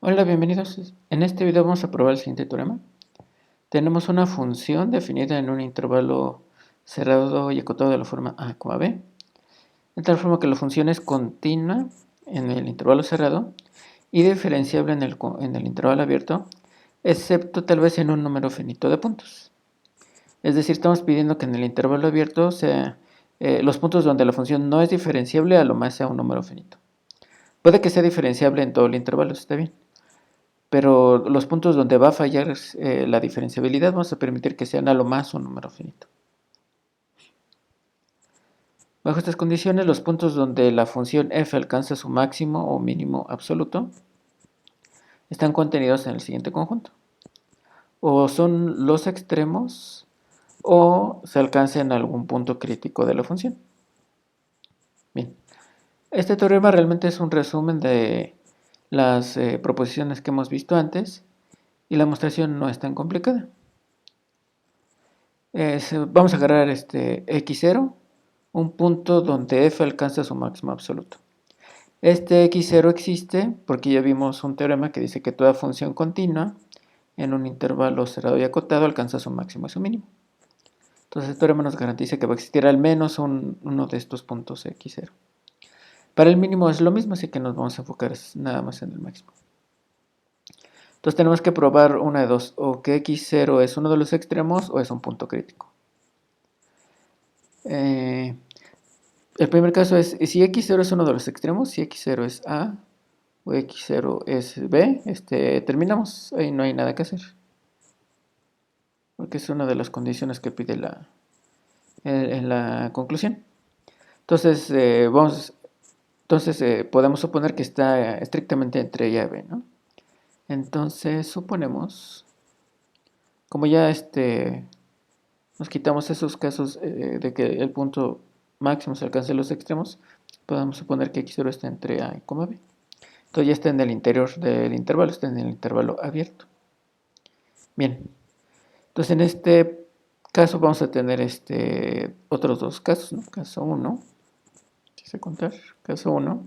Hola, bienvenidos. En este video vamos a probar el siguiente teorema. Tenemos una función definida en un intervalo cerrado y acotado de la forma a, b, de tal forma que la función es continua en el intervalo cerrado y diferenciable en el intervalo abierto, excepto tal vez en un número finito de puntos. Es decir, estamos pidiendo que en el intervalo abierto los puntos donde la función no es diferenciable a lo más sea un número finito. Puede que sea diferenciable en todo el intervalo, está bien. Pero los puntos donde va a fallar la diferenciabilidad vamos a permitir que sean a lo más un número finito. Bajo estas condiciones, los puntos donde la función f alcanza su máximo o mínimo absoluto están contenidos en el siguiente conjunto. O son los extremos o se alcanza en algún punto crítico de la función. Bien, este teorema realmente es un resumen de las proposiciones que hemos visto antes y la demostración no es tan complicada. Vamos a agarrar x0, un punto donde f alcanza su máximo absoluto. Este x0 existe porque ya vimos un teorema que dice que toda función continua en un intervalo cerrado y acotado alcanza su máximo y su mínimo. Entonces el teorema nos garantiza que va a existir al menos uno de estos puntos x0. Para el mínimo es lo mismo, así que nos vamos a enfocar nada más en el máximo. Entonces tenemos que probar una de dos, o que x0 es uno de los extremos o es un punto crítico. El primer caso es si x0 es uno de los extremos, si x0 es a o x0 es b, terminamos, ahí no hay nada que hacer. Porque es una de las condiciones que pide en la conclusión. Entonces, podemos suponer que está estrictamente entre a y b, ¿no? Entonces, suponemos, como ya nos quitamos esos casos de que el punto máximo se alcance en los extremos, podemos suponer que x0 está entre a y b. Entonces ya está en el interior del intervalo, está en el intervalo abierto. Bien, entonces en este caso vamos a tener otros dos casos, ¿no? Caso 1, quise contar, caso 1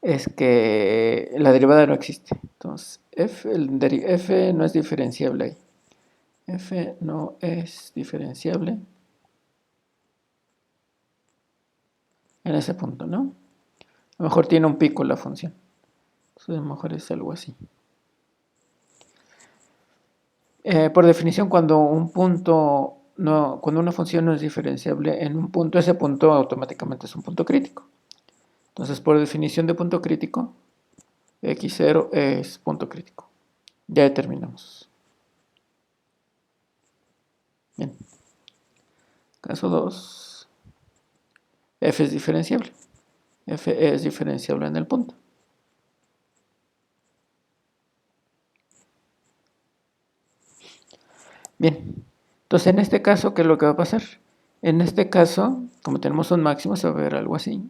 es que la derivada no existe. Entonces f no es diferenciable ahí. F no es diferenciable en ese punto, ¿no? A lo mejor tiene un pico la función. Entonces a lo mejor es algo así. Por definición, cuando una función no es diferenciable en un punto, ese punto automáticamente es un punto crítico. Entonces, por definición de punto crítico, x0 es punto crítico. Ya determinamos. Bien. Caso 2. F es diferenciable. F es diferenciable en el punto. Bien. Entonces, en este caso, ¿qué es lo que va a pasar? En este caso, como tenemos un máximo, se va a ver algo así.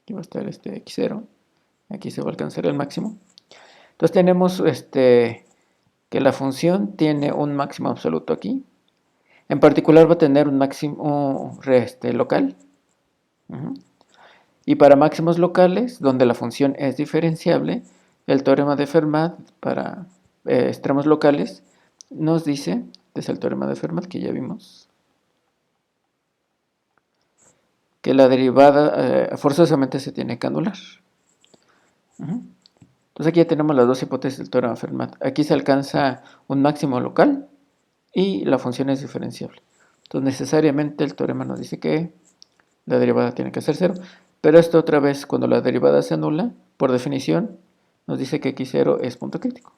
Aquí va a estar x0. Aquí se va a alcanzar el máximo. Entonces tenemos que la función tiene un máximo absoluto aquí. En particular va a tener un máximo local. Y para máximos locales, donde la función es diferenciable, el teorema de Fermat para extremos locales nos dice, este es el teorema de Fermat que ya vimos, que la derivada forzosamente se tiene que anular. Entonces aquí ya tenemos las dos hipótesis del teorema de Fermat. Aquí se alcanza un máximo local y la función es diferenciable. Entonces necesariamente el teorema nos dice que la derivada tiene que ser 0. Pero esto otra vez, cuando la derivada se anula, por definición, nos dice que x0 es punto crítico.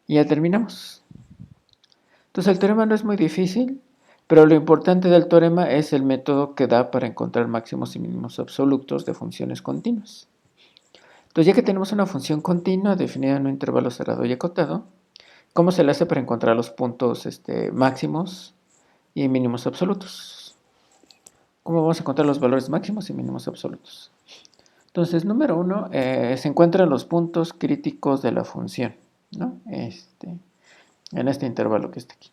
Y ya terminamos. Entonces el teorema no es muy difícil, pero lo importante del teorema es el método que da para encontrar máximos y mínimos absolutos de funciones continuas. Entonces ya que tenemos una función continua definida en un intervalo cerrado y acotado, ¿cómo se le hace para encontrar los puntos máximos y mínimos absolutos? ¿Cómo vamos a encontrar los valores máximos y mínimos absolutos? Entonces, número 1, se encuentran los puntos críticos de la función, ¿no? En este intervalo que está aquí.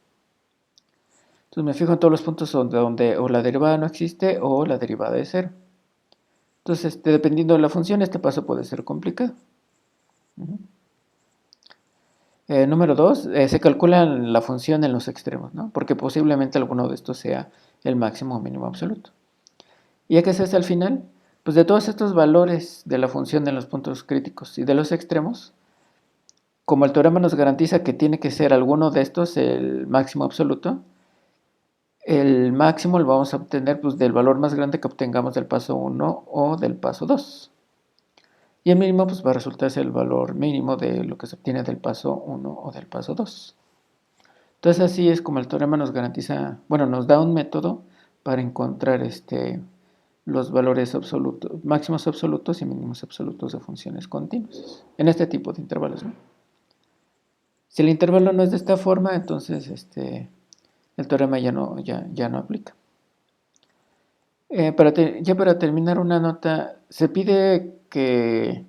Entonces me fijo en todos los puntos donde o la derivada no existe o la derivada es cero. Entonces, dependiendo de la función, este paso puede ser complicado. Número 2, se calcula la función en los extremos, ¿no? Porque posiblemente alguno de estos sea el máximo o mínimo absoluto. ¿Y ya que se hace al final? Pues de todos estos valores de la función de los puntos críticos y de los extremos, como el teorema nos garantiza que tiene que ser alguno de estos el máximo absoluto, el máximo lo vamos a obtener pues, del valor más grande que obtengamos del paso 1 o del paso 2. Y el mínimo pues, va a resultar ser el valor mínimo de lo que se obtiene del paso 1 o del paso 2. Entonces así es como el teorema nos garantiza, bueno, nos da un método para encontrar los valores absolutos, máximos absolutos y mínimos absolutos de funciones continuas en este tipo de intervalos, ¿no? Si el intervalo no es de esta forma, entonces el teorema ya no aplica. Ya para terminar una nota, se pide que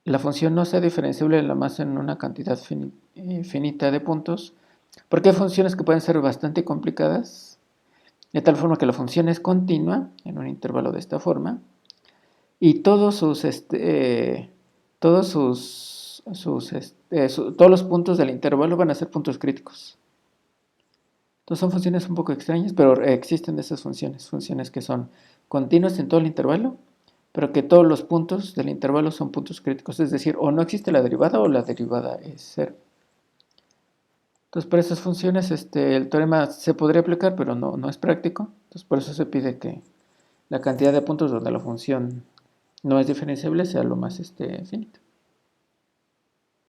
la función no sea diferenciable la más en una cantidad finita de puntos, porque hay funciones que pueden ser bastante complicadas, de tal forma que la función es continua en un intervalo de esta forma, y todos los puntos del intervalo van a ser puntos críticos. Entonces son funciones un poco extrañas, pero existen esas funciones que son continuas en todo el intervalo, pero que todos los puntos del intervalo son puntos críticos, es decir, o no existe la derivada o la derivada es cero. Entonces, para esas funciones, el teorema se podría aplicar, pero no es práctico. Entonces, por eso se pide que la cantidad de puntos donde la función no es diferenciable sea lo más finita.